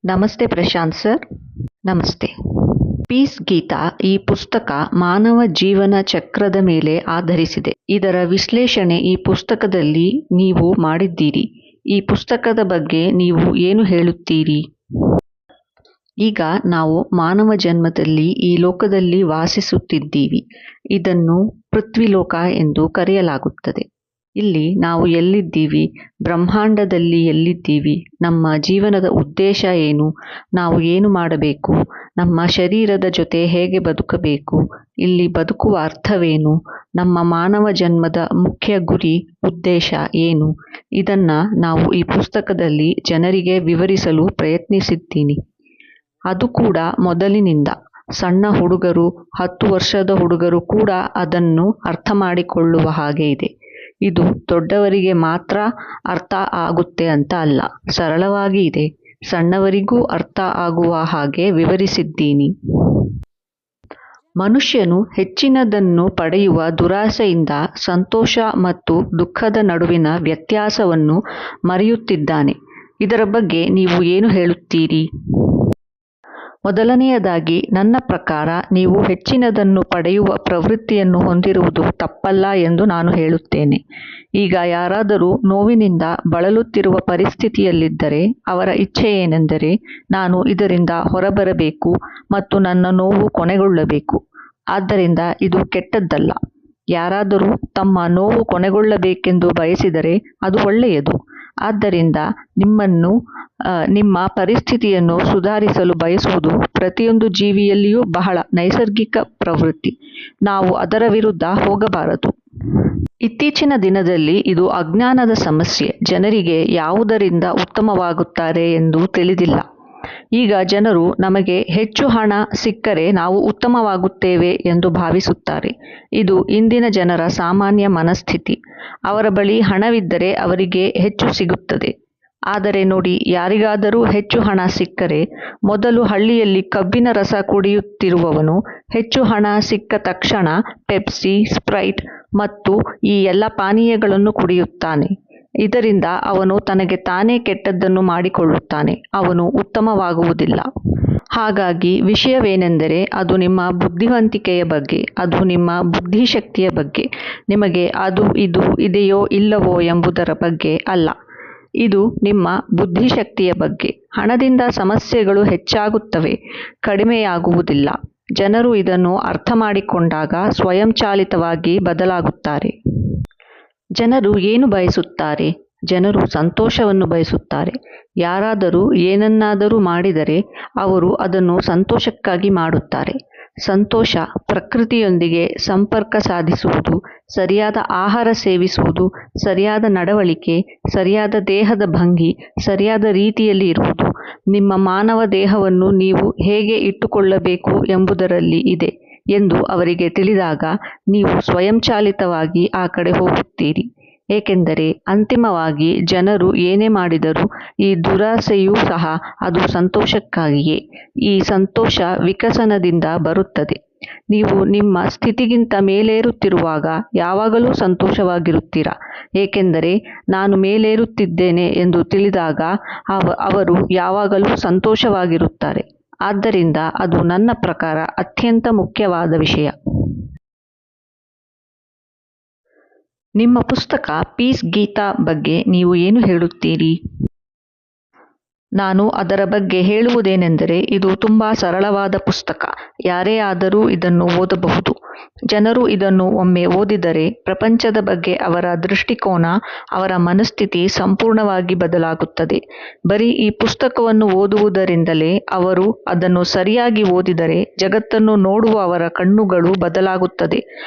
ನಮಸ್ತೆ ಪ್ರಶಾಂತ್ ಸರ್. ನಮಸ್ತೆ. ಪೀಸ್ ಗೀತಾ ಈ ಪುಸ್ತಕ ಮಾನವ ಜೀವನ ಚಕ್ರದ ಮೇಲೆ ಆಧರಿಸಿದೆ. ಇದರ ವಿಶ್ಲೇಷಣೆ ಈ ಪುಸ್ತಕದಲ್ಲಿ ನೀವು ಮಾಡಿದ್ದೀರಿ. ಈ ಪುಸ್ತಕದ ಬಗ್ಗೆ ನೀವು ಏನು ಹೇಳುತ್ತೀರಿ? ಈಗ ನಾವು ಮಾನವ ಜನ್ಮದಲ್ಲಿ ಈ ಲೋಕದಲ್ಲಿ ವಾಸಿಸುತ್ತಿದ್ದೀವಿ. ಇದನ್ನು ಪೃಥ್ವಿಲೋಕ ಎಂದು ಕರೆಯಲಾಗುತ್ತದೆ. ಇಲ್ಲಿ ನಾವು ಎಲ್ಲಿದ್ದೀವಿ? ಬ್ರಹ್ಮಾಂಡದಲ್ಲಿ ಎಲ್ಲಿದ್ದೀವಿ? ನಮ್ಮ ಜೀವನದ ಉದ್ದೇಶ ಏನು? ನಾವು ಏನು ಮಾಡಬೇಕು? ನಮ್ಮ ಶರೀರದ ಜೊತೆ ಹೇಗೆ ಬದುಕಬೇಕು? ಇಲ್ಲಿ ಬದುಕುವ ಅರ್ಥವೇನು? ನಮ್ಮ ಮಾನವ ಜನ್ಮದ ಮುಖ್ಯ ಗುರಿ, ಉದ್ದೇಶ ಏನು? ಇದನ್ನ ನಾವು ಈ ಪುಸ್ತಕದಲ್ಲಿ ಜನರಿಗೆ ವಿವರಿಸಲು ಪ್ರಯತ್ನಿಸಿದ್ದೀನಿ. ಅದು ಕೂಡ ಮೊದಲಿನಿಂದ. ಸಣ್ಣ ಹುಡುಗರು, 10 ವರ್ಷದ ಹುಡುಗರು ಕೂಡ ಅದನ್ನು ಅರ್ಥ ಮಾಡಿಕೊಳ್ಳುವ ಹಾಗೆ ಇದೆ. ಇದು ದೊಡ್ಡವರಿಗೆ ಮಾತ್ರ ಅರ್ಥ ಆಗುತ್ತೆ ಅಂತ ಅಲ್ಲ, ಸರಳವಾಗಿ ಇದೆ. ಸಣ್ಣವರಿಗೂ ಅರ್ಥ ಆಗುವ ಹಾಗೆ ವಿವರಿಸಿದ್ದೀನಿ. ಮನುಷ್ಯನು ಹೆಚ್ಚಿನದನ್ನು ಪಡೆಯುವ ದುರಾಸೆಯಿಂದ ಸಂತೋಷ ಮತ್ತು ದುಃಖದ ನಡುವಿನ ವ್ಯತ್ಯಾಸವನ್ನು ಮರೆಯುತ್ತಿದ್ದಾನೆ. ಇದರ ಬಗ್ಗೆ ನೀವು ಏನು ಹೇಳುತ್ತೀರಿ? ಮೊದಲನೆಯದಾಗಿ, ನನ್ನ ಪ್ರಕಾರ ನೀವು ಹೆಚ್ಚಿನದನ್ನು ಪಡೆಯುವ ಪ್ರವೃತ್ತಿಯನ್ನು ಹೊಂದಿರುವುದು ತಪ್ಪಲ್ಲ ಎಂದು ನಾನು ಹೇಳುತ್ತೇನೆ. ಈಗ ಯಾರಾದರೂ ನೋವಿನಿಂದ ಬಳಲುತ್ತಿರುವ ಪರಿಸ್ಥಿತಿಯಲ್ಲಿದ್ದರೆ ಅವರ ಇಚ್ಛೆ ಏನೆಂದರೆ, ನಾನು ಇದರಿಂದ ಹೊರಬರಬೇಕು ಮತ್ತು ನನ್ನ ನೋವು ಕೊನೆಗೊಳ್ಳಬೇಕು. ಆದ್ದರಿಂದ ಇದು ಕೆಟ್ಟದ್ದಲ್ಲ. ಯಾರಾದರೂ ತಮ್ಮ ನೋವು ಕೊನೆಗೊಳ್ಳಬೇಕೆಂದು ಬಯಸಿದರೆ ಅದು ಒಳ್ಳೆಯದು. ಆದ್ದರಿಂದ ನಿಮ್ಮ ಪರಿಸ್ಥಿತಿಯನ್ನು ಸುಧಾರಿಸಲು ಬಯಸುವುದು ಪ್ರತಿಯೊಂದು ಜೀವಿಯಲ್ಲಿಯೂ ಬಹಳ ನೈಸರ್ಗಿಕ ಪ್ರವೃತ್ತಿ. ನಾವು ಅದರ ವಿರುದ್ಧ ಹೋಗಬಾರದು. ಇತ್ತೀಚಿನ ದಿನದಲ್ಲಿ ಇದು ಅಜ್ಞಾನದ ಸಮಸ್ಯೆ. ಜನರಿಗೆ ಯಾವುದರಿಂದ ಉತ್ತಮವಾಗುತ್ತಾರೆ ಎಂದು ತಿಳಿದಿಲ್ಲ. ಈಗ ಜನರು ನಮಗೆ ಹೆಚ್ಚು ಹಣ ಸಿಕ್ಕರೆ ನಾವು ಉತ್ತಮವಾಗುತ್ತೇವೆ ಎಂದು ಭಾವಿಸುತ್ತಾರೆ. ಇದು ಇಂದಿನ ಜನರ ಸಾಮಾನ್ಯ ಮನಸ್ಥಿತಿ. ಅವರ ಬಳಿ ಹಣವಿದ್ದರೆ ಅವರಿಗೆ ಹೆಚ್ಚು ಸಿಗುತ್ತದೆ. ಆದರೆ ನೋಡಿ, ಯಾರಿಗಾದರೂ ಹೆಚ್ಚು ಹಣ ಸಿಕ್ಕರೆ, ಮೊದಲು ಹಳ್ಳಿಯಲ್ಲಿ ಕಬ್ಬಿನ ರಸ ಕುಡಿಯುತ್ತಿರುವವನು ಹೆಚ್ಚು ಹಣ ಸಿಕ್ಕ ತಕ್ಷಣ ಪೆಪ್ಸಿ, ಸ್ಪ್ರೈಟ್ ಮತ್ತು ಈ ಎಲ್ಲ ಪಾನೀಯಗಳನ್ನು ಕುಡಿಯುತ್ತಾನೆ. ಇದರಿಂದ ಅವನು ತನಗೆ ತಾನೇ ಕೆಟ್ಟದ್ದನ್ನು ಮಾಡಿಕೊಳ್ಳುತ್ತಾನೆ. ಅವನು ಉತ್ತಮವಾಗುವುದಿಲ್ಲ. ಹಾಗಾಗಿ ವಿಷಯವೇನೆಂದರೆ, ಅದು ನಿಮ್ಮ ಬುದ್ಧಿವಂತಿಕೆಯ ಬಗ್ಗೆ, ಅದು ನಿಮ್ಮ ಬುದ್ಧಿಶಕ್ತಿಯ ಬಗ್ಗೆ. ನಿಮಗೆ ಅದು ಇದು ಇದೆಯೋ ಇಲ್ಲವೋ ಎಂಬುದರ ಬಗ್ಗೆ ಅಲ್ಲ. ಇದು ನಿಮ್ಮ ಬುದ್ಧಿಶಕ್ತಿಯ ಬಗ್ಗೆ. ಹಣದಿಂದ ಸಮಸ್ಯೆಗಳು ಹೆಚ್ಚಾಗುತ್ತವೆ, ಕಡಿಮೆಯಾಗುವುದಿಲ್ಲ. ಜನರು ಇದನ್ನು ಅರ್ಥ ಮಾಡಿಕೊಂಡಾಗ ಸ್ವಯಂಚಾಲಿತವಾಗಿ ಬದಲಾಗುತ್ತಾರೆ. ಜನರು ಏನು ಬಯಸುತ್ತಾರೆ? ಜನರು ಸಂತೋಷವನ್ನು ಬಯಸುತ್ತಾರೆ. ಯಾರಾದರೂ ಏನನ್ನಾದರೂ ಮಾಡಿದರೆ ಅವರು ಅದನ್ನು ಸಂತೋಷಕ್ಕಾಗಿ ಮಾಡುತ್ತಾರೆ. ಸಂತೋಷ ಪ್ರಕೃತಿಯೊಂದಿಗೆ ಸಂಪರ್ಕ ಸಾಧಿಸುವುದು, ಸರಿಯಾದ ಆಹಾರ ಸೇವಿಸುವುದು, ಸರಿಯಾದ ನಡವಳಿಕೆ, ಸರಿಯಾದ ದೇಹದ ಭಂಗಿ, ಸರಿಯಾದ ರೀತಿಯಲ್ಲಿ ಇರುವುದು. ನಿಮ್ಮ ಮಾನವ ದೇಹವನ್ನು ನೀವು ಹೇಗೆ ಇಟ್ಟುಕೊಳ್ಳಬೇಕು ಎಂಬುದರಲ್ಲಿ ಇದೆ ಎಂದು ಅವರಿಗೆ ತಿಳಿದಾಗ ನೀವು ಸ್ವಯಂಚಾಲಿತವಾಗಿ ಆ ಕಡೆ ಹೋಗುತ್ತೀರಿ. ಏಕೆಂದರೆ ಅಂತಿಮವಾಗಿ ಜನರು ಏನೇ ಮಾಡಿದರೂ ಈ ದುರಾಸೆಯೂ ಸಹ ಅದು ಸಂತೋಷಕ್ಕಾಗಿಯೇ. ಈ ಸಂತೋಷ ವಿಕಸನದಿಂದ ಬರುತ್ತದೆ. ನೀವು ನಿಮ್ಮ ಸ್ಥಿತಿಗಿಂತ ಮೇಲೇರುತ್ತಿರುವಾಗ ಯಾವಾಗಲೂ ಸಂತೋಷವಾಗಿರುತ್ತೀರಾ. ಏಕೆಂದರೆ ನಾನು ಮೇಲೇರುತ್ತಿದ್ದೇನೆ ಎಂದು ತಿಳಿದಾಗ ಅವರು ಯಾವಾಗಲೂ ಸಂತೋಷವಾಗಿರುತ್ತಾರೆ. ಆದ್ದರಿಂದ ಅದು ನನ್ನ ಪ್ರಕಾರ ಅತ್ಯಂತ ಮುಖ್ಯವಾದ ವಿಷಯ. ನಿಮ್ಮ ಪುಸ್ತಕ ಪೀಸ್ ಗೀತಾ ಬಗ್ಗೆ ನೀವು ಏನು ಹೇಳುತ್ತೀರಿ? ನಾನು ಅದರ ಬಗ್ಗೆ ಹೇಳುವುದೇನೆಂದರೆ, ಇದು ತುಂಬಾ ಸರಳವಾದ ಪುಸ್ತಕ. ಯಾರೇ ಆದರೂ ಇದನ್ನು ಓದಬಹುದು. ಜನರು ಇದನ್ನು ಒಮ್ಮೆ ಓದಿದರೆ ಪ್ರಪಂಚದ ಬಗ್ಗೆ ಅವರ ದೃಷ್ಟಿಕೋನ, ಅವರ ಮನಸ್ಥಿತಿ ಸಂಪೂರ್ಣವಾಗಿ ಬದಲಾಗುತ್ತದೆ. ಬರೀ ಈ ಪುಸ್ತಕವನ್ನು ಓದುವುದರಿಂದಲೇ ಅವರು ಅದನ್ನು ಸರಿಯಾಗಿ ಓದಿದರೆ ಜಗತ್ತನ್ನು ನೋಡುವ ಅವರ ಕಣ್ಣುಗಳು ಬದಲಾಗುತ್ತದೆ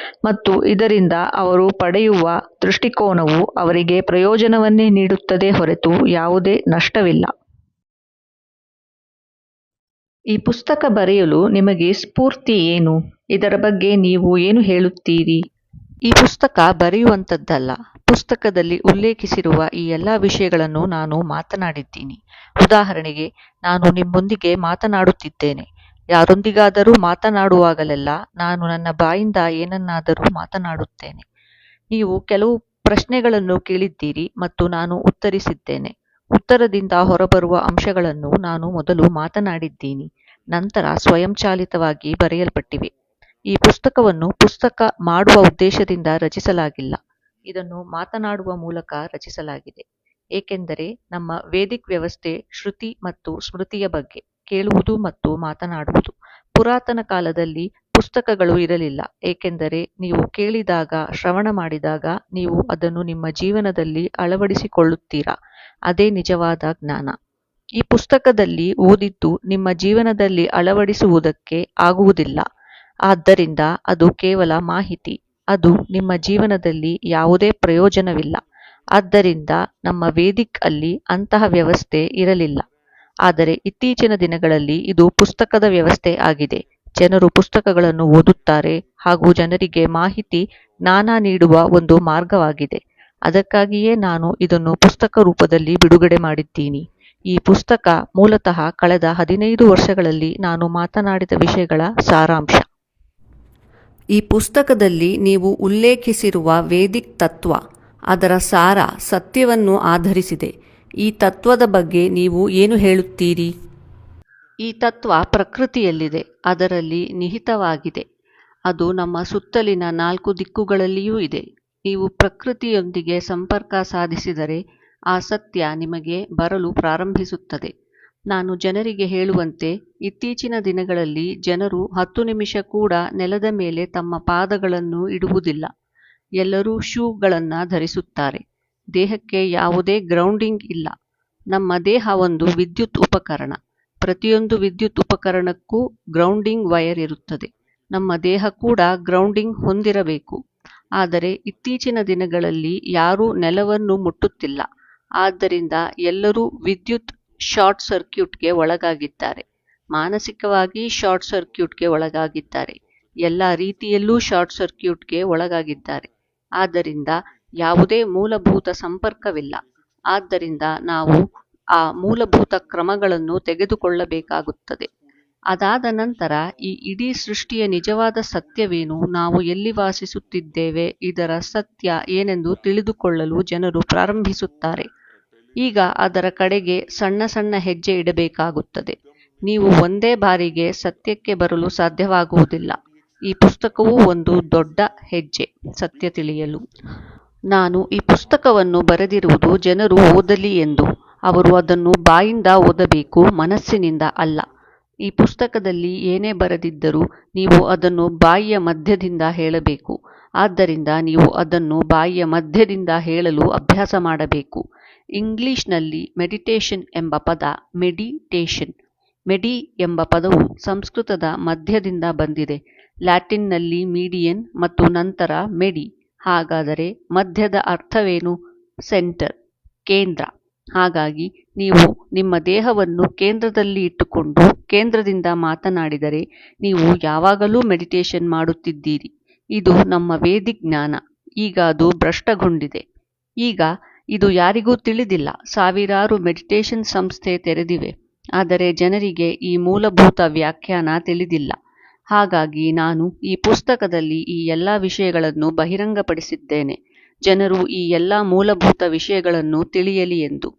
ಮತ್ತು ಇದರಿಂದ ಅವರು ಪಡೆಯುವ ದೃಷ್ಟಿಕೋನವು ಅವರಿಗೆ ಪ್ರಯೋಜನವನ್ನೇ ನೀಡುತ್ತದೆ ಹೊರತು ಯಾವುದೇ ನಷ್ಟವಿಲ್ಲ. ಈ ಪುಸ್ತಕ ಬರೆಯಲು ನಿಮಗೆ ಸ್ಫೂರ್ತಿ ಏನು? ಇದರ ಬಗ್ಗೆ ನೀವು ಏನು ಹೇಳುತ್ತೀರಿ? ಈ ಪುಸ್ತಕ ಬರೆಯುವಂಥದ್ದಲ್ಲ. ಪುಸ್ತಕದಲ್ಲಿ ಉಲ್ಲೇಖಿಸಿರುವ ಈ ಎಲ್ಲ ವಿಷಯಗಳನ್ನು ನಾನು ಮಾತನಾಡಿದ್ದೀನಿ. ಉದಾಹರಣೆಗೆ, ನಾನು ನಿಮ್ಮೊಂದಿಗೆ ಮಾತನಾಡುತ್ತಿದ್ದೇನೆ. ಯಾರೊಂದಿಗಾದರೂ ಮಾತನಾಡುವಾಗಲೆಲ್ಲ ನಾನು ನನ್ನ ಬಾಯಿಂದ ಏನನ್ನಾದರೂ ಮಾತನಾಡುತ್ತೇನೆ. ನೀವು ಕೆಲವು ಪ್ರಶ್ನೆಗಳನ್ನು ಕೇಳಿದ್ದೀರಿ ಮತ್ತು ನಾನು ಉತ್ತರಿಸಿದ್ದೇನೆ. ಉತ್ತರದಿಂದ ಹೊರಬರುವ ಅಂಶಗಳನ್ನು ನಾನು ಮೊದಲು ಮಾತನಾಡಿದ್ದೀನಿ, ನಂತರ ಸ್ವಯಂಚಾಲಿತವಾಗಿ ಬರೆಯಲ್ಪಟ್ಟಿವೆ. ಈ ಪುಸ್ತಕವನ್ನು ಪುಸ್ತಕ ಮಾಡುವ ಉದ್ದೇಶದಿಂದ ರಚಿಸಲಾಗಿಲ್ಲ, ಇದನ್ನು ಮಾತನಾಡುವ ಮೂಲಕ ರಚಿಸಲಾಗಿದೆ. ಏಕೆಂದರೆ ನಮ್ಮ ವೇದಿಕ್ ವ್ಯವಸ್ಥೆ ಶ್ರುತಿ ಮತ್ತು ಸ್ಮೃತಿಯ ಬಗ್ಗೆ, ಕೇಳುವುದು ಮತ್ತು ಮಾತನಾಡುವುದು. ಪುರಾತನ ಕಾಲದಲ್ಲಿ ಪುಸ್ತಕಗಳು ಇರಲಿಲ್ಲ, ಏಕೆಂದರೆ ನೀವು ಕೇಳಿದಾಗ, ಶ್ರವಣ ಮಾಡಿದಾಗ ನೀವು ಅದನ್ನು ನಿಮ್ಮ ಜೀವನದಲ್ಲಿ ಅಳವಡಿಸಿಕೊಳ್ಳುತ್ತೀರಾ. ಅದೇ ನಿಜವಾದ ಜ್ಞಾನ. ಈ ಪುಸ್ತಕದಲ್ಲಿ ಓದಿದ್ದು ನಿಮ್ಮ ಜೀವನದಲ್ಲಿ ಅಳವಡಿಸುವುದಕ್ಕೆ ಆಗುವುದಿಲ್ಲ. ಆದ್ದರಿಂದ ಅದು ಕೇವಲ ಮಾಹಿತಿ, ಅದು ನಿಮ್ಮ ಜೀವನದಲ್ಲಿ ಯಾವುದೇ ಪ್ರಯೋಜನವಿಲ್ಲ. ಆದ್ದರಿಂದ ನಮ್ಮ ವೇದಿಕ್ ಅಲ್ಲಿ ಅಂತಹ ವ್ಯವಸ್ಥೆ ಇರಲಿಲ್ಲ. ಆದರೆ ಇತ್ತೀಚಿನ ದಿನಗಳಲ್ಲಿ ಇದು ಪುಸ್ತಕದ ವ್ಯವಸ್ಥೆ ಆಗಿದೆ. ಜನರು ಪುಸ್ತಕಗಳನ್ನು ಓದುತ್ತಾರೆ ಹಾಗೂ ಜನರಿಗೆ ಮಾಹಿತಿ, ಜ್ಞಾನ ನೀಡುವ ಒಂದು ಮಾರ್ಗವಾಗಿದೆ. ಅದಕ್ಕಾಗಿಯೇ ನಾನು ಇದನ್ನು ಪುಸ್ತಕ ರೂಪದಲ್ಲಿ ಬಿಡುಗಡೆ ಮಾಡಿದ್ದೀನಿ. ಈ ಪುಸ್ತಕ ಮೂಲತಃ ಕಳೆದ 15 ವರ್ಷಗಳಲ್ಲಿ ನಾನು ಮಾತನಾಡಿದ ವಿಷಯಗಳ ಸಾರಾಂಶ. ಈ ಪುಸ್ತಕದಲ್ಲಿ ನೀವು ಉಲ್ಲೇಖಿಸಿರುವ ವೇದಿಕ್ ತತ್ವ, ಅದರ ಸಾರ ಸತ್ಯವನ್ನು ಆಧರಿಸಿದೆ. ಈ ತತ್ವದ ಬಗ್ಗೆ ನೀವು ಏನು ಹೇಳುತ್ತೀರಿ? ಈ ತತ್ವ ಪ್ರಕೃತಿಯಲ್ಲಿದೆ, ಅದರಲ್ಲಿ ನಿಹಿತವಾಗಿದೆ. ಅದು ನಮ್ಮ ಸುತ್ತಲಿನ 4 ದಿಕ್ಕುಗಳಲ್ಲಿಯೂ ಇದೆ. ನೀವು ಪ್ರಕೃತಿಯೊಂದಿಗೆ ಸಂಪರ್ಕ ಸಾಧಿಸಿದರೆ ಆ ಸತ್ಯ ನಿಮಗೆ ಬರಲು ಪ್ರಾರಂಭಿಸುತ್ತದೆ. ನಾನು ಜನರಿಗೆ ಹೇಳುವಂತೆ, ಇತ್ತೀಚಿನ ದಿನಗಳಲ್ಲಿ ಜನರು 10 ನಿಮಿಷ ಕೂಡ ನೆಲದ ಮೇಲೆ ತಮ್ಮ ಪಾದಗಳನ್ನು ಇಡುವುದಿಲ್ಲ. ಎಲ್ಲರೂ ಶೂಗಳನ್ನು ಧರಿಸುತ್ತಾರೆ. ದೇಹಕ್ಕೆ ಯಾವುದೇ ಗ್ರೌಂಡಿಂಗ್ ಇಲ್ಲ. ನಮ್ಮ ದೇಹ ಒಂದು ವಿದ್ಯುತ್ ಉಪಕರಣ. ಪ್ರತಿಯೊಂದು ವಿದ್ಯುತ್ ಉಪಕರಣಕ್ಕೂ ಗ್ರೌಂಡಿಂಗ್ ವೈರ್ ಇರುತ್ತದೆ. ನಮ್ಮ ದೇಹ ಕೂಡ ಗ್ರೌಂಡಿಂಗ್ ಹೊಂದಿರಬೇಕು. ಆದರೆ ಇತ್ತೀಚಿನ ದಿನಗಳಲ್ಲಿ ಯಾರೂ ನೆಲವನ್ನು ಮುಟ್ಟುತ್ತಿಲ್ಲ. ಆದ್ದರಿಂದ ಎಲ್ಲರೂ ವಿದ್ಯುತ್ ಶಾರ್ಟ್ ಸರ್ಕ್ಯೂಟ್ಗೆ ಒಳಗಾಗಿದ್ದಾರೆ. ಮಾನಸಿಕವಾಗಿ ಶಾರ್ಟ್ ಸರ್ಕ್ಯೂಟ್ಗೆ ಒಳಗಾಗಿದ್ದಾರೆ. ಎಲ್ಲ ರೀತಿಯಲ್ಲೂ ಶಾರ್ಟ್ ಸರ್ಕ್ಯೂಟ್ಗೆ ಒಳಗಾಗಿದ್ದಾರೆ. ಆದ್ದರಿಂದ ಯಾವುದೇ ಮೂಲಭೂತ ಸಂಪರ್ಕವಿಲ್ಲ. ಆದ್ದರಿಂದ ನಾವು ಆ ಮೂಲಭೂತ ಕ್ರಮಗಳನ್ನು ತೆಗೆದುಕೊಳ್ಳಬೇಕಾಗುತ್ತದೆ. ಅದಾದ ನಂತರ ಈ ಇಡೀ ಸೃಷ್ಟಿಯ ನಿಜವಾದ ಸತ್ಯವೇನು, ನಾವು ಎಲ್ಲಿ ವಾಸಿಸುತ್ತಿದ್ದೇವೆ, ಇದರ ಸತ್ಯ ಏನೆಂದು ತಿಳಿದುಕೊಳ್ಳಲು ಜನರು ಪ್ರಾರಂಭಿಸುತ್ತಾರೆ. ಈಗ ಅದರ ಕಡೆಗೆ ಸಣ್ಣ ಸಣ್ಣ ಹೆಜ್ಜೆ ಇಡಬೇಕಾಗುತ್ತದೆ. ನೀವು ಒಂದೇ ಬಾರಿಗೆ ಸತ್ಯಕ್ಕೆ ಬರಲು ಸಾಧ್ಯವಾಗುವುದಿಲ್ಲ. ಈ ಪುಸ್ತಕವು ಒಂದು ದೊಡ್ಡ ಹೆಜ್ಜೆ ಸತ್ಯ ತಿಳಿಯಲು. ನಾನು ಈ ಪುಸ್ತಕವನ್ನು ಬರೆದಿರುವುದು ಜನರು ಓದಲಿ ಎಂದು. ಅವರು ಅದನ್ನು ಬಾಯಿಂದ ಓದಬೇಕು, ಮನಸ್ಸಿನಿಂದ ಅಲ್ಲ. ಈ ಪುಸ್ತಕದಲ್ಲಿ ಏನೇ ಬರೆದಿದ್ದರೂ ನೀವು ಅದನ್ನು ಬಾಯಿಯ ಮಧ್ಯದಿಂದ ಹೇಳಬೇಕು. ಆದ್ದರಿಂದ ನೀವು ಅದನ್ನು ಬಾಯಿಯ ಮಧ್ಯದಿಂದ ಹೇಳಲು ಅಭ್ಯಾಸ ಮಾಡಬೇಕು. ಇಂಗ್ಲಿಷ್ನಲ್ಲಿ ಮೆಡಿಟೇಷನ್ ಎಂಬ ಪದ ಮೆಡಿಟೇಷನ್. ಮೆಡಿ ಎಂಬ ಪದವು ಸಂಸ್ಕೃತದ ಮಧ್ಯದಿಂದ ಬಂದಿದೆ. ಲ್ಯಾಟಿನ್ನಲ್ಲಿ ಮೀಡಿಯನ್ ಮತ್ತು ನಂತರ ಮೆಡಿ. ಹಾಗಾದರೆ ಮಧ್ಯದ ಅರ್ಥವೇನು? ಸೆಂಟರ್, ಕೇಂದ್ರ. ಹಾಗಾಗಿ ನೀವು ನಿಮ್ಮ ದೇಹವನ್ನು ಕೇಂದ್ರದಲ್ಲಿ ಇಟ್ಟುಕೊಂಡು ಕೇಂದ್ರದಿಂದ ಮಾತನಾಡಿದರೆ ನೀವು ಯಾವಾಗಲೂ ಮೆಡಿಟೇಷನ್ ಮಾಡುತ್ತಿದ್ದೀರಿ. ಇದು ನಮ್ಮ ವೇದಿಕ್ ಜ್ಞಾನ. ಈಗ ಅದು ಭ್ರಷ್ಟಗೊಂಡಿದೆ. ಈಗ ಇದು ಯಾರಿಗೂ ತಿಳಿದಿಲ್ಲ. ಸಾವಿರಾರು ಮೆಡಿಟೇಷನ್ ಸಂಸ್ಥೆ ತೆರೆದಿವೆ, ಆದರೆ ಜನರಿಗೆ ಈ ಮೂಲಭೂತ ವ್ಯಾಖ್ಯಾನ ತಿಳಿದಿಲ್ಲ. ಹಾಗಾಗಿ ನಾನು ಈ ಪುಸ್ತಕದಲ್ಲಿ ಈ ಎಲ್ಲ ವಿಷಯಗಳನ್ನು ಬಹಿರಂಗಪಡಿಸಿದ್ದೇನೆ, ಜನರು ಈ ಎಲ್ಲ ಮೂಲಭೂತ ವಿಷಯಗಳನ್ನು ತಿಳಿಯಲಿ ಎಂದು.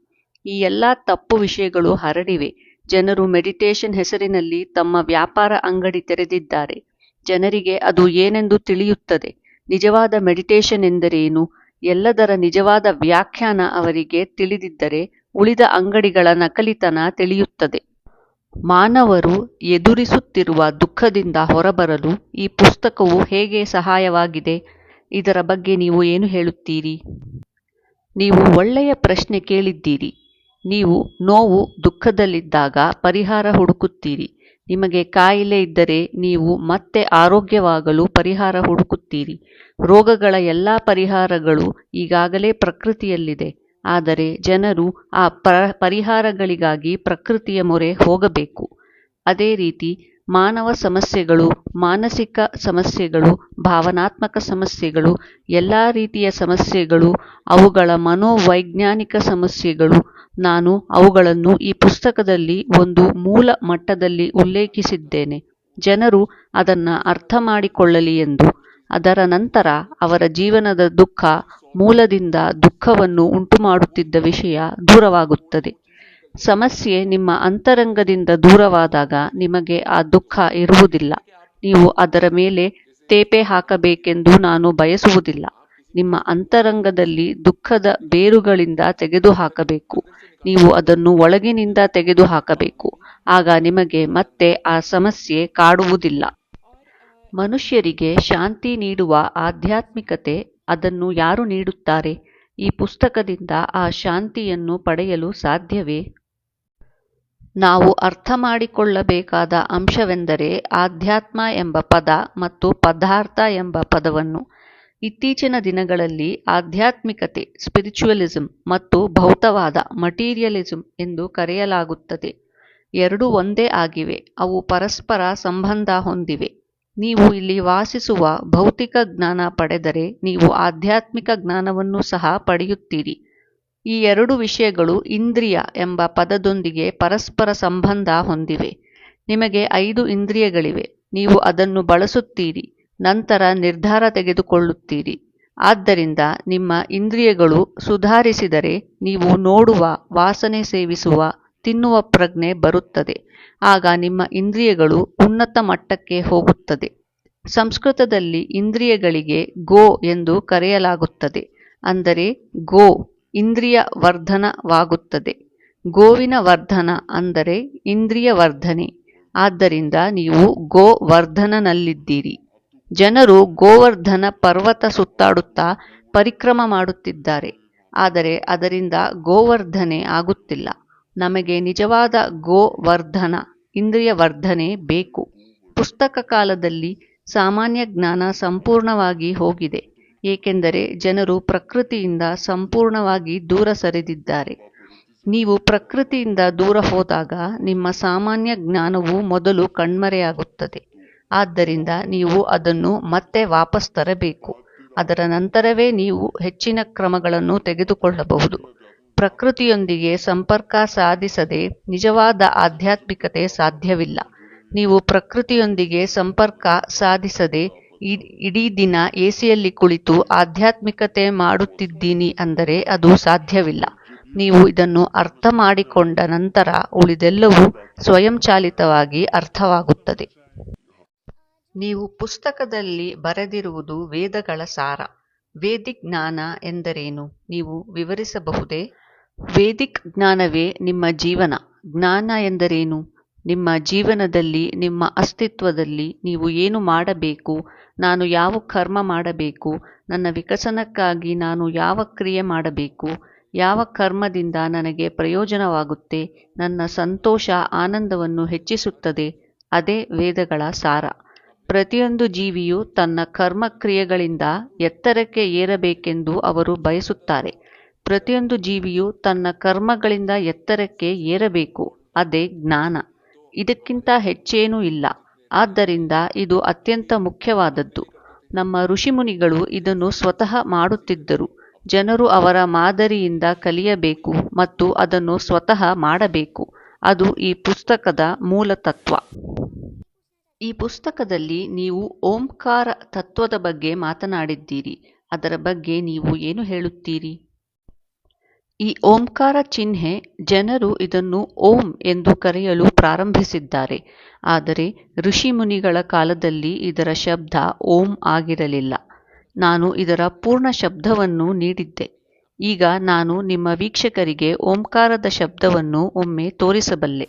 ಈ ಎಲ್ಲ ತಪ್ಪು ವಿಷಯಗಳು ಹರಡಿವೆ. ಜನರು ಮೆಡಿಟೇಷನ್ ಹೆಸರಿನಲ್ಲಿ ತಮ್ಮ ವ್ಯಾಪಾರ ಅಂಗಡಿ ತೆರೆದಿದ್ದಾರೆ. ಜನರಿಗೆ ಅದು ಏನೆಂದು ತಿಳಿಯುತ್ತದೆ. ನಿಜವಾದ ಮೆಡಿಟೇಷನ್ ಎಂದರೇನು, ಎಲ್ಲದರ ನಿಜವಾದ ವ್ಯಾಖ್ಯಾನ ಅವರಿಗೆ ತಿಳಿದಿದ್ದರೆ ಉಳಿದ ಅಂಗಡಿಗಳ ನಕಲಿತನ ತಿಳಿಯುತ್ತದೆ. ಮಾನವರು ಎದುರಿಸುತ್ತಿರುವ ದುಃಖದಿಂದ ಹೊರಬರಲು ಈ ಪುಸ್ತಕವು ಹೇಗೆ ಸಹಾಯವಾಗಿದೆ? ಇದರ ಬಗ್ಗೆ ನೀವು ಏನು ಹೇಳುತ್ತೀರಿ? ನೀವು ಒಳ್ಳೆಯ ಪ್ರಶ್ನೆ ಕೇಳಿದ್ದೀರಿ. ನೀವು ನೋವು, ದುಃಖದಲ್ಲಿದ್ದಾಗ ಪರಿಹಾರ ಹುಡುಕುತ್ತೀರಿ. ನಿಮಗೆ ಕಾಯಿಲೆ ಇದ್ದರೆ ನೀವು ಮತ್ತೆ ಆರೋಗ್ಯವಾಗಲು ಪರಿಹಾರ ಹುಡುಕುತ್ತೀರಿ. ರೋಗಗಳ ಎಲ್ಲ ಪರಿಹಾರಗಳು ಈಗಾಗಲೇ ಪ್ರಕೃತಿಯಲ್ಲಿದೆ. ಆದರೆ ಜನರು ಆ ಪರಿಹಾರಗಳಿಗಾಗಿ ಪ್ರಕೃತಿಯ ಮೊರೆ ಹೋಗಬೇಕು. ಅದೇ ರೀತಿ ಮಾನವ ಸಮಸ್ಯೆಗಳು, ಮಾನಸಿಕ ಸಮಸ್ಯೆಗಳು, ಭಾವನಾತ್ಮಕ ಸಮಸ್ಯೆಗಳು, ಎಲ್ಲ ರೀತಿಯ ಸಮಸ್ಯೆಗಳು, ಅವುಗಳ ಮನೋವೈಜ್ಞಾನಿಕ ಸಮಸ್ಯೆಗಳು, ನಾನು ಅವುಗಳನ್ನು ಈ ಪುಸ್ತಕದಲ್ಲಿ ಒಂದು ಮೂಲ ಮಟ್ಟದಲ್ಲಿ ಉಲ್ಲೇಖಿಸಿದ್ದೇನೆ. ಜನರು ಅದನ್ನು ಅರ್ಥ ಮಾಡಿಕೊಳ್ಳಲಿ ಎಂದು. ಅದರ ನಂತರ ಅವರ ಜೀವನದ ದುಃಖ, ಮೂಲದಿಂದ ದುಃಖವನ್ನು ಉಂಟುಮಾಡುತ್ತಿದ್ದ ವಿಷಯ ದೂರವಾಗುತ್ತದೆ. ಸಮಸ್ಯೆ ನಿಮ್ಮ ಅಂತರಂಗದಿಂದ ದೂರವಾದಾಗ ನಿಮಗೆ ಆ ದುಃಖ ಇರುವುದಿಲ್ಲ. ನೀವು ಅದರ ಮೇಲೆ ತೇಪೆ ಹಾಕಬೇಕೆಂದು ನಾನು ಬಯಸುವುದಿಲ್ಲ. ನಿಮ್ಮ ಅಂತರಂಗದಲ್ಲಿ ದುಃಖದ ಬೇರುಗಳಿಂದ ತೆಗೆದುಹಾಕಬೇಕು. ನೀವು ಅದನ್ನು ಒಳಗಿನಿಂದ ತೆಗೆದುಹಾಕಬೇಕು. ಆಗ ನಿಮಗೆ ಮತ್ತೆ ಆ ಸಮಸ್ಯೆ ಕಾಡುವುದಿಲ್ಲ. ಮನುಷ್ಯರಿಗೆ ಶಾಂತಿ ನೀಡುವ ಆಧ್ಯಾತ್ಮಿಕತೆ, ಅದನ್ನು ಯಾರು ನೀಡುತ್ತಾರೆ? ಈ ಪುಸ್ತಕದಿಂದ ಆ ಶಾಂತಿಯನ್ನು ಪಡೆಯಲು ಸಾಧ್ಯವೇ? ನಾವು ಅರ್ಥ ಮಾಡಿಕೊಳ್ಳಬೇಕಾದ ಅಂಶವೆಂದರೆ ಆಧ್ಯಾತ್ಮ ಎಂಬ ಪದ ಮತ್ತು ಪದಾರ್ಥ ಎಂಬ ಪದವನ್ನು. ಇತ್ತೀಚಿನ ದಿನಗಳಲ್ಲಿ ಆಧ್ಯಾತ್ಮಿಕತೆ ಸ್ಪಿರಿಚುವಲಿಸಂ ಮತ್ತು ಭೌತವಾದ ಮಟೀರಿಯಲಿಸಂ ಎಂದು ಕರೆಯಲಾಗುತ್ತದೆ. ಎರಡೂ ಒಂದೇ ಆಗಿವೆ. ಅವು ಪರಸ್ಪರ ಸಂಬಂಧ ಹೊಂದಿವೆ. ನೀವು ಇಲ್ಲಿ ವಾಸಿಸುವ ಭೌತಿಕ ಜ್ಞಾನ ಪಡೆದರೆ ನೀವು ಆಧ್ಯಾತ್ಮಿಕ ಜ್ಞಾನವನ್ನು ಸಹ ಪಡೆಯುತ್ತೀರಿ. ಈ ಎರಡು ವಿಷಯಗಳು ಇಂದ್ರಿಯ ಎಂಬ ಪದದೊಂದಿಗೆ ಪರಸ್ಪರ ಸಂಬಂಧ ಹೊಂದಿವೆ. ನಿಮಗೆ 5 ಇಂದ್ರಿಯಗಳಿವೆ. ನೀವು ಅದನ್ನು ಬಳಸುತ್ತೀರಿ, ನಂತರ ನಿರ್ಧಾರ ತೆಗೆದುಕೊಳ್ಳುತ್ತೀರಿ. ಆದ್ದರಿಂದ ನಿಮ್ಮ ಇಂದ್ರಿಯಗಳು ಸುಧಾರಿಸಿದರೆ ನೀವು ನೋಡುವ, ವಾಸನೆ ಸೇವಿಸುವ, ತಿನ್ನುವ ಪ್ರಜ್ಞೆ ಬರುತ್ತದೆ. ಆಗ ನಿಮ್ಮ ಇಂದ್ರಿಯಗಳು ಉನ್ನತ ಮಟ್ಟಕ್ಕೆ ಹೋಗುತ್ತದೆ. ಸಂಸ್ಕೃತದಲ್ಲಿ ಇಂದ್ರಿಯಗಳಿಗೆ ಗೋ ಎಂದು ಕರೆಯಲಾಗುತ್ತದೆ. ಅಂದರೆ ಗೋ ಇಂದ್ರಿಯ ವರ್ಧನವಾಗುತ್ತದೆ. ಗೋವಿನ ವರ್ಧನ ಅಂದರೆ ಇಂದ್ರಿಯ ವರ್ಧನೆ. ಆದ್ದರಿಂದ ನೀವು ಗೋವರ್ಧನನಲ್ಲಿದ್ದೀರಿ. ಜನರು ಗೋವರ್ಧನ ಪರ್ವತ ಸುತ್ತಾಡುತ್ತಾ ಪರಿಕ್ರಮ ಮಾಡುತ್ತಿದ್ದಾರೆ. ಆದರೆ ಅದರಿಂದ ಗೋವರ್ಧನೆ ಆಗುತ್ತಿಲ್ಲ. ನಮಗೆ ನಿಜವಾದ ಗೋವರ್ಧನ, ಇಂದ್ರಿಯ ವರ್ಧನೆ ಬೇಕು. ಪುಸ್ತಕ ಕಾಲದಲ್ಲಿ ಸಾಮಾನ್ಯ ಜ್ಞಾನ ಸಂಪೂರ್ಣವಾಗಿ ಹೋಗಿದೆ. ಏಕೆಂದರೆ ಜನರು ಪ್ರಕೃತಿಯಿಂದ ಸಂಪೂರ್ಣವಾಗಿ ದೂರ ಸರಿದಿದ್ದಾರೆ. ನೀವು ಪ್ರಕೃತಿಯಿಂದ ದೂರ ಹೋದಾಗ ನಿಮ್ಮ ಸಾಮಾನ್ಯ ಜ್ಞಾನವು ಮೊದಲು ಕಣ್ಮರೆಯಾಗುತ್ತದೆ. ಆದ್ದರಿಂದ ನೀವು ಅದನ್ನು ಮತ್ತೆ ವಾಪಸ್ ತರಬೇಕು. ಅದರ ನಂತರವೇ ನೀವು ಹೆಚ್ಚಿನ ಕ್ರಮಗಳನ್ನು ತೆಗೆದುಕೊಳ್ಳಬಹುದು. ಪ್ರಕೃತಿಯೊಂದಿಗೆ ಸಂಪರ್ಕ ಸಾಧಿಸದೆ ನಿಜವಾದ ಆಧ್ಯಾತ್ಮಿಕತೆ ಸಾಧ್ಯವಿಲ್ಲ. ನೀವು ಪ್ರಕೃತಿಯೊಂದಿಗೆ ಸಂಪರ್ಕ ಸಾಧಿಸದೆ ಇಡೀ ದಿನ ಎಸಿಯಲ್ಲಿ ಕುಳಿತು ಆಧ್ಯಾತ್ಮಿಕತೆ ಮಾಡುತ್ತಿದ್ದೀನಿ ಅಂದರೆ ಅದು ಸಾಧ್ಯವಿಲ್ಲ. ನೀವು ಇದನ್ನು ಅರ್ಥ ಮಾಡಿಕೊಂಡ ನಂತರ ಉಳಿದೆಲ್ಲವೂ ಸ್ವಯಂಚಾಲಿತವಾಗಿ ಅರ್ಥವಾಗುತ್ತದೆ. ನೀವು ಪುಸ್ತಕದಲ್ಲಿ ಬರೆದಿರುವುದು ವೇದಗಳ ಸಾರ. ವೇದಿಕ್ ಜ್ಞಾನ ಎಂದರೇನು ನೀವು ವಿವರಿಸಬಹುದೇ? ವೇದಿಕ್ ಜ್ಞಾನವೇ ನಿಮ್ಮ ಜೀವನ. ಜ್ಞಾನ ಎಂದರೇನು? ನಿಮ್ಮ ಜೀವನದಲ್ಲಿ, ನಿಮ್ಮ ಅಸ್ತಿತ್ವದಲ್ಲಿ ನೀವು ಏನು ಮಾಡಬೇಕು, ನಾನು ಯಾವ ಕರ್ಮ ಮಾಡಬೇಕು, ನನ್ನ ವಿಕಸನಕ್ಕಾಗಿ ನಾನು ಯಾವ ಕ್ರಿಯೆ ಮಾಡಬೇಕು, ಯಾವ ಕರ್ಮದಿಂದ ನನಗೆ ಪ್ರಯೋಜನವಾಗುತ್ತೆ, ನನ್ನ ಸಂತೋಷ ಆನಂದವನ್ನು ಹೆಚ್ಚಿಸುತ್ತದೆ, ಅದೇ ವೇದಗಳ ಸಾರ. ಪ್ರತಿಯೊಂದು ಜೀವಿಯು ತನ್ನ ಕರ್ಮಕ್ರಿಯೆಗಳಿಂದ ಎತ್ತರಕ್ಕೆ ಏರಬೇಕೆಂದು ಅವರು ಬಯಸುತ್ತಾರೆ. ಪ್ರತಿಯೊಂದು ಜೀವಿಯು ತನ್ನ ಕರ್ಮಗಳಿಂದ ಎತ್ತರಕ್ಕೆ ಏರಬೇಕು. ಅದೇ ಜ್ಞಾನ. ಇದಕ್ಕಿಂತ ಹೆಚ್ಚೇನೂ ಇಲ್ಲ. ಆದ್ದರಿಂದ ಇದು ಅತ್ಯಂತ ಮುಖ್ಯವಾದದ್ದು. ನಮ್ಮ ಋಷಿಮುನಿಗಳು ಇದನ್ನು ಸ್ವತಃ ಮಾಡುತ್ತಿದ್ದರು. ಜನರು ಅವರ ಮಾದರಿಯಿಂದ ಕಲಿಯಬೇಕು ಮತ್ತು ಅದನ್ನು ಸ್ವತಃ ಮಾಡಬೇಕು. ಅದು ಈ ಪುಸ್ತಕದ ಮೂಲ ತತ್ವ. ಈ ಪುಸ್ತಕದಲ್ಲಿ ನೀವು ಓಂಕಾರ ತತ್ವದ ಬಗ್ಗೆ ಮಾತನಾಡಿದ್ದೀರಿ. ಅದರ ಬಗ್ಗೆ ನೀವು ಏನು ಹೇಳುತ್ತೀರಿ? ಈ ಓಂಕಾರ ಚಿಹ್ನೆ, ಜನರು ಇದನ್ನು ಓಂ ಎಂದು ಕರೆಯಲು ಪ್ರಾರಂಭಿಸಿದ್ದಾರೆ. ಆದರೆ ಋಷಿಮುನಿಗಳ ಕಾಲದಲ್ಲಿ ಇದರ ಶಬ್ದ ಓಂ ಆಗಿರಲಿಲ್ಲ. ನಾನು ಇದರ ಪೂರ್ಣ ಶಬ್ದವನ್ನು ನೀಡಿದ್ದೆ. ಈಗ ನಾನು ನಿಮ್ಮ ವೀಕ್ಷಕರಿಗೆ ಓಂಕಾರದ ಶಬ್ದವನ್ನು ಒಮ್ಮೆ ತೋರಿಸಬಲ್ಲೆ.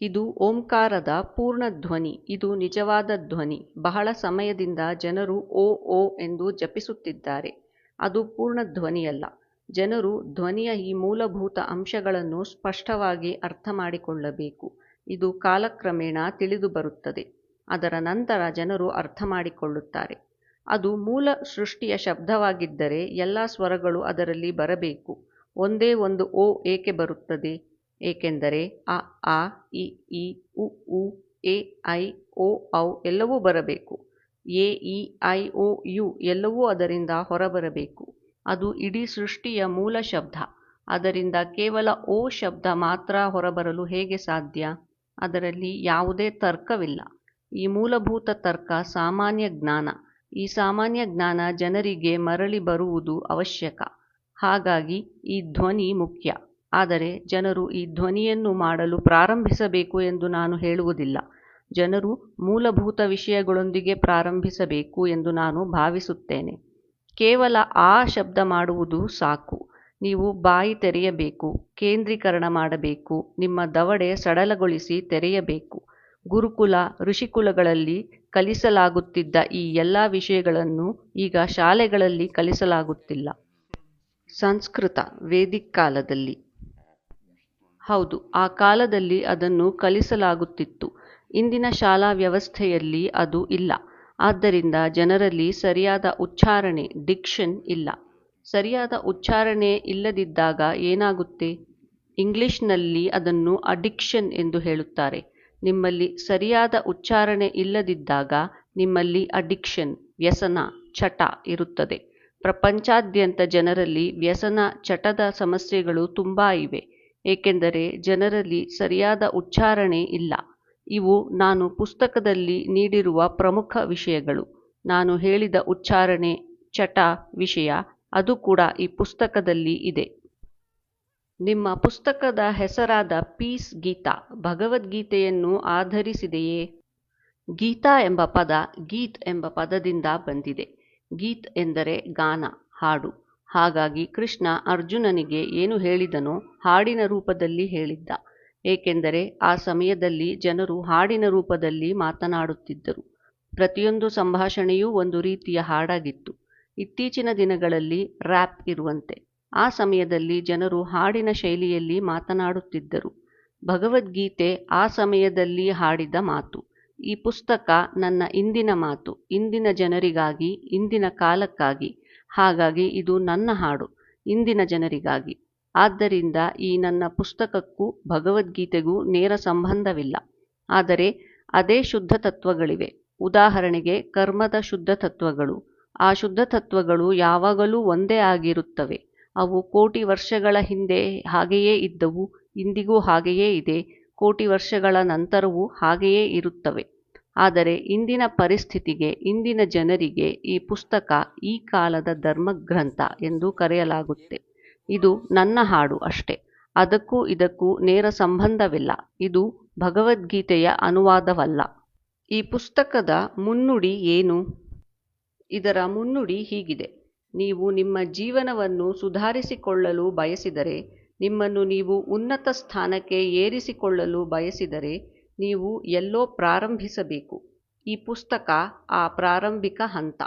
ಇದು ಓಂಕಾರದ ಪೂರ್ಣ ಧ್ವನಿ. ಇದು ನಿಜವಾದ ಧ್ವನಿ. ಬಹಳ ಸಮಯದಿಂದ ಜನರು ಓ ಓ ಎಂದು ಜಪಿಸುತ್ತಿದ್ದಾರೆ. ಅದು ಪೂರ್ಣ ಧ್ವನಿಯಲ್ಲ. ಜನರು ಧ್ವನಿಯ ಈ ಮೂಲಭೂತ ಅಂಶಗಳನ್ನು ಸ್ಪಷ್ಟವಾಗಿ ಅರ್ಥ ಮಾಡಿಕೊಳ್ಳಬೇಕು. ಇದು ಕಾಲಕ್ರಮೇಣ ತಿಳಿದು ಬರುತ್ತದೆ. ಅದರ ನಂತರ ಜನರು ಅರ್ಥ ಮಾಡಿಕೊಳ್ಳುತ್ತಾರೆ. ಅದು ಮೂಲ ಸೃಷ್ಟಿಯ ಶಬ್ದವಾಗಿದ್ದರೆ ಎಲ್ಲ ಸ್ವರಗಳು ಅದರಲ್ಲಿ ಬರಬೇಕು. ಒಂದೇ ಒಂದು ಓ ಏಕೆ ಬರುತ್ತದೆ? ಏಕೆಂದರೆ ಅ ಆ ಇ ಈ ಉ ಊ ಎ ಐ ಓ ಔ ಎಲ್ಲವೂ ಬರಬೇಕು. A E I O U ಎಲ್ಲವೂ ಅದರಿಂದ ಹೊರಬರಬೇಕು. ಅದು ಇಡೀ ಸೃಷ್ಟಿಯ ಮೂಲ ಶಬ್ದ. ಅದರಿಂದ ಕೇವಲ ಓ ಶಬ್ದ ಮಾತ್ರ ಹೊರಬರಲು ಹೇಗೆ ಸಾಧ್ಯ? ಅದರಲ್ಲಿ ಯಾವುದೇ ತರ್ಕವಿಲ್ಲ. ಈ ಮೂಲಭೂತ ತರ್ಕ ಸಾಮಾನ್ಯ ಜ್ಞಾನ. ಈ ಸಾಮಾನ್ಯ ಜ್ಞಾನ ಜನರಿಗೆ ಮರಳಿ ಬರುವುದು ಅವಶ್ಯಕ. ಹಾಗಾಗಿ ಈ ಧ್ವನಿ ಮುಖ್ಯ. ಆದರೆ ಜನರು ಈ ಧ್ವನಿಯನ್ನು ಮಾಡಲು ಪ್ರಾರಂಭಿಸಬೇಕು ಎಂದು ನಾನು ಹೇಳುವುದಿಲ್ಲ. ಜನರು ಮೂಲಭೂತ ವಿಷಯಗಳೊಂದಿಗೆ ಪ್ರಾರಂಭಿಸಬೇಕು ಎಂದು ನಾನು ಭಾವಿಸುತ್ತೇನೆ. ಕೇವಲ ಆ ಶಬ್ದ ಮಾಡುವುದು ಸಾಕು. ನೀವು ಬಾಯಿ ತೆರೆಯಬೇಕು, ಕೇಂದ್ರೀಕರಣ ಮಾಡಬೇಕು, ನಿಮ್ಮ ದವಡೆ ಸಡಲಗೊಳಿಸಿ ತೆರೆಯಬೇಕು. ಗುರುಕುಲ ಋಷಿಕುಲಗಳಲ್ಲಿ ಕಲಿಸಲಾಗುತ್ತಿದ್ದ ಈ ಎಲ್ಲ ವಿಷಯಗಳನ್ನು ಈಗ ಶಾಲೆಗಳಲ್ಲಿ ಕಲಿಸಲಾಗುತ್ತಿಲ್ಲ. ಸಂಸ್ಕೃತ ವೇದಿಕ್ ಕಾಲದಲ್ಲಿ ಹೌದು, ಆ ಕಾಲದಲ್ಲಿ ಅದನ್ನು ಕಲಿಸಲಾಗುತ್ತಿತ್ತು. ಇಂದಿನ ಶಾಲಾ ವ್ಯವಸ್ಥೆಯಲ್ಲಿ ಅದು ಇಲ್ಲ. ಆದ್ದರಿಂದ ಜನರಲ್ಲಿ ಸರಿಯಾದ ಉಚ್ಚಾರಣೆ ಡಿಕ್ಷನ್ ಇಲ್ಲ. ಸರಿಯಾದ ಉಚ್ಚಾರಣೆ ಇಲ್ಲದಿದ್ದಾಗ ಏನಾಗುತ್ತೆ? ಇಂಗ್ಲಿಷ್ನಲ್ಲಿ ಅದನ್ನು ಅಡಿಕ್ಷನ್ ಎಂದು ಹೇಳುತ್ತಾರೆ. ನಿಮ್ಮಲ್ಲಿ ಸರಿಯಾದ ಉಚ್ಚಾರಣೆ ಇಲ್ಲದಿದ್ದಾಗ ನಿಮ್ಮಲ್ಲಿ ಅಡಿಕ್ಷನ್ ವ್ಯಸನ ಚಟ ಇರುತ್ತದೆ. ಪ್ರಪಂಚಾದ್ಯಂತ ಜನರಲ್ಲಿ ವ್ಯಸನ ಚಟದ ಸಮಸ್ಯೆಗಳು ತುಂಬಾ ಇವೆ. ಏಕೆಂದರೆ ಜನರಲ್ಲಿ ಸರಿಯಾದ ಉಚ್ಚಾರಣೆ ಇಲ್ಲ. ಇವು ನಾನು ಪುಸ್ತಕದಲ್ಲಿ ನೀಡಿರುವ ಪ್ರಮುಖ ವಿಷಯಗಳು. ನಾನು ಹೇಳಿದ ಉಚ್ಚಾರಣೆ ಚಟ ವಿಷಯ ಅದು ಕೂಡ ಈ ಪುಸ್ತಕದಲ್ಲಿ ಇದೆ. ನಿಮ್ಮ ಪುಸ್ತಕದ ಹೆಸರಾದ ಪೀಸ್ ಗೀತಾ ಭಗವದ್ಗೀತೆಯನ್ನು ಆಧರಿಸಿದೆಯೇ? ಗೀತಾ ಎಂಬ ಪದ ಗೀತ್ ಎಂಬ ಪದದಿಂದ ಬಂದಿದೆ. ಗೀತ್ ಎಂದರೆ ಗಾನ, ಹಾಡು. ಹಾಗಾಗಿ ಕೃಷ್ಣ ಅರ್ಜುನನಿಗೆ ಏನು ಹೇಳಿದನೋ ಹಾಡಿನ ರೂಪದಲ್ಲಿ ಹೇಳಿದ್ದ. ಏಕೆಂದರೆ ಆ ಸಮಯದಲ್ಲಿ ಜನರು ಹಾಡಿನ ರೂಪದಲ್ಲಿ ಮಾತನಾಡುತ್ತಿದ್ದರು. ಪ್ರತಿಯೊಂದು ಸಂಭಾಷಣೆಯೂ ಒಂದು ರೀತಿಯ ಹಾಡಾಗಿತ್ತು. ಇತ್ತೀಚಿನ ದಿನಗಳಲ್ಲಿ ರ್ಯಾಪ್ ಇರುವಂತೆ. ಆ ಸಮಯದಲ್ಲಿ ಜನರು ಹಾಡಿನ ಶೈಲಿಯಲ್ಲಿ ಮಾತನಾಡುತ್ತಿದ್ದರು. ಭಗವದ್ಗೀತೆ ಆ ಸಮಯದಲ್ಲಿ ಹಾಡಿದ ಮಾತು. ಈ ಪುಸ್ತಕ ನನ್ನ ಇಂದಿನ ಮಾತು, ಇಂದಿನ ಜನರಿಗಾಗಿ, ಇಂದಿನ ಕಾಲಕ್ಕಾಗಿ. ಹಾಗಾಗಿ ಇದು ನನ್ನ ಹಾಡು, ಇಂದಿನ ಜನರಿಗಾಗಿ. ಆದ್ದರಿಂದ ಈ ನನ್ನ ಪುಸ್ತಕಕ್ಕೂ ಭಗವದ್ಗೀತೆಗೂ ನೇರ ಸಂಬಂಧವಿಲ್ಲ. ಆದರೆ ಅದೇ ಶುದ್ಧ ತತ್ವಗಳಿವೆ. ಉದಾಹರಣೆಗೆ ಕರ್ಮದ ಶುದ್ಧ ತತ್ವಗಳು. ಆ ಶುದ್ಧ ತತ್ವಗಳು ಯಾವಾಗಲೂ ಒಂದೇ ಆಗಿರುತ್ತವೆ. ಅವು ಕೋಟಿ ವರ್ಷಗಳ ಹಿಂದೆ ಹಾಗೆಯೇ ಇದ್ದವು, ಇಂದಿಗೂ ಹಾಗೆಯೇ ಇದೆ, ಕೋಟಿ ವರ್ಷಗಳ ನಂತರವೂ ಹಾಗೆಯೇ ಇರುತ್ತವೆ. ಆದರೆ ಇಂದಿನ ಪರಿಸ್ಥಿತಿಗೆ, ಇಂದಿನ ಜನರಿಗೆ ಈ ಪುಸ್ತಕ ಈ ಕಾಲದ ಧರ್ಮಗ್ರಂಥ ಎಂದು ಕರೆಯಲಾಗುತ್ತೆ. ಇದು ನನ್ನ ಹಾಡು ಅಷ್ಟೆ. ಅದಕ್ಕೂ ಇದಕ್ಕೂ ನೇರ ಸಂಬಂಧವಿಲ್ಲ. ಇದು ಭಗವದ್ಗೀತೆಯ ಅನುವಾದವಲ್ಲ. ಈ ಪುಸ್ತಕದ ಮುನ್ನುಡಿ ಏನು? ಇದರ ಮುನ್ನುಡಿ ಹೀಗಿದೆ. ನೀವು ನಿಮ್ಮ ಜೀವನವನ್ನು ಸುಧಾರಿಸಿಕೊಳ್ಳಲು ಬಯಸಿದರೆ, ನಿಮ್ಮನ್ನು ನೀವು ಉನ್ನತ ಸ್ಥಾನಕ್ಕೆ ಏರಿಸಿಕೊಳ್ಳಲು ಬಯಸಿದರೆ ನೀವು ಎಲ್ಲೋ ಪ್ರಾರಂಭಿಸಬೇಕು. ಈ ಪುಸ್ತಕ ಆ ಪ್ರಾರಂಭಿಕ ಹಂತ.